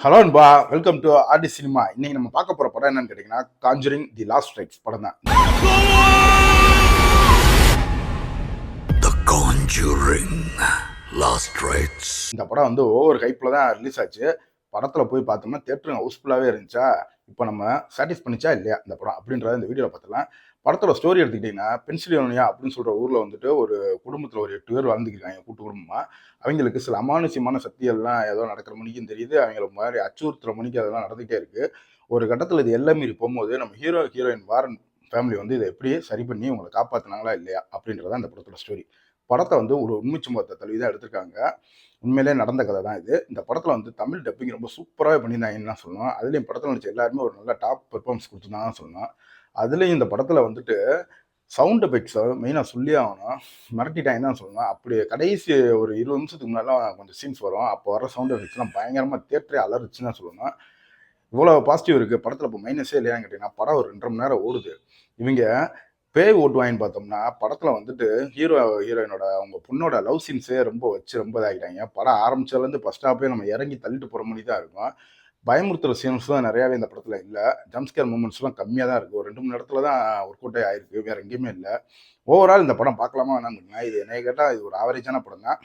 Hello அன்பா, welcome to RT cinema. இன்னைக்கு நம்ம பார்க்க போற படம் என்னன்னு கேட்டீங்கன்னா, காஞ்சூரிங் தி லாஸ்ட் ரைட்ஸ் படம் தான். The Conjuring Last Rites. இந்த படம் வந்து ஓவர் ஹைப்ல தான் ரிலீஸ் ஆச்சு. படத்துல போய் பார்த்தோம்னா தியேட்டர் ஹவுஸ்ஃபுல்லாவே இருந்துச்சா, இப்போ நம்ம சாட்டிஸ் பண்ணிச்சா இல்லையா இந்த படம் அப்படின்றத இந்த வீடியோவில் பார்த்தலாம். படத்தோட ஸ்டோரி எடுத்துக்கிட்டிங்கன்னா, பென்சில்வேனியா அப்படின்னு சொல்ற ஊர்ல வந்துட்டு ஒரு குடும்பத்தில் ஒரு 8 பேர் வாழ்ந்துக்கிறாங்க கூட்டு குடும்பமா. அவங்களுக்கு சில அமானுஷ்யமான சக்திகள்லாம் ஏதோ நடக்கிற மணிக்கும் தெரியுது. அவங்கள மாதிரி அச்சுறுத்துற மணிக்கு அதெல்லாம் நடந்துகிட்டே இருக்கு. ஒரு கட்டத்தில் இது எல்லாம் மீறி போகும்போது நம்ம ஹீரோயின் வாரன் ஃபேமிலி வந்து இதை எப்படி சரி பண்ணி உங்களை காப்பாற்றினாங்களா இல்லையா அப்படின்றதான் இந்த படத்தோட ஸ்டோரி. படத்தை வந்து ஒரு உண்மை சம்பவத்தை தழுவி தான் எடுத்திருக்காங்க. உண்மையிலே நடந்த கதை தான் இது. இந்த படத்தில் வந்து தமிழ் டப்பிங் ரொம்ப சூப்பராகவே பண்ணியிருந்தாங்கன்னு தான் சொல்லணும். அதுலேயும் படத்தில் நடிச்ச எல்லாருமே ஒரு நல்ல டாப் பெர்ஃபார்மன்ஸ் கொடுத்துருந்தாங்கன்னு சொல்லணும். அதுலேயும் இந்த படத்தில் வந்துட்டு சவுண்ட் எஃபெக்ட்ஸை மெயினாக சொல்லி ஆகணும். மிரட்டிட்டாங்க தான் சொல்லணும். அப்படி கடைசி ஒரு 20 நிமிஷத்துக்கு முன்னாடிலாம் கொஞ்சம் சீன்ஸ் வரும். அப்போ வர சவுண்ட் எஃபெக்ட்ஸ்லாம் பயங்கரமாக தியேட்டரே அலறிச்சுன்னு தான் சொல்லணும். இவ்வளோ பாசிட்டிவ் இருக்குது படத்தில். இப்போ மைனஸே இல்லையான்னு கேட்டிங்கன்னா, படம் ஒரு 2.5 மணி நேரம் ஓடுது. இவங்க பேய் ஓட்டுவாங்கன்னு பார்த்தோம்னா, படத்தில் வந்துட்டு ஹீரோயினோட அவங்க பொண்ணோட லவ் சீன்ஸே ரொம்ப இதாகிட்டாங்க. படம் ஆரம்பிச்சதுலேருந்து ஃபர்ஸ்ட் ஹாஃபே நம்ம இறங்கி தள்ளிட்டு போகிற மாதிரி தான் இருக்கும். பயமுறுத்துகிற சீன்ஸ் தான் நிறையாவே இந்த படத்தில் இல்லை. ஜம்ஸ்கேர் மூமெண்ட்ஸ்லாம் கம்மியாக தான் இருக்குது. ஒரு 2 மணி நேரத்தில் தான் ஒர்க் அவுட்டே ஆயிருக்கு. வேறு எங்கேயுமே இல்லை. ஓவரால் இந்த படம் பார்க்கலாமா வேணாம்னு, இது என்னை கேட்டால் இது ஒரு ஆவரேஜான படம் தான்.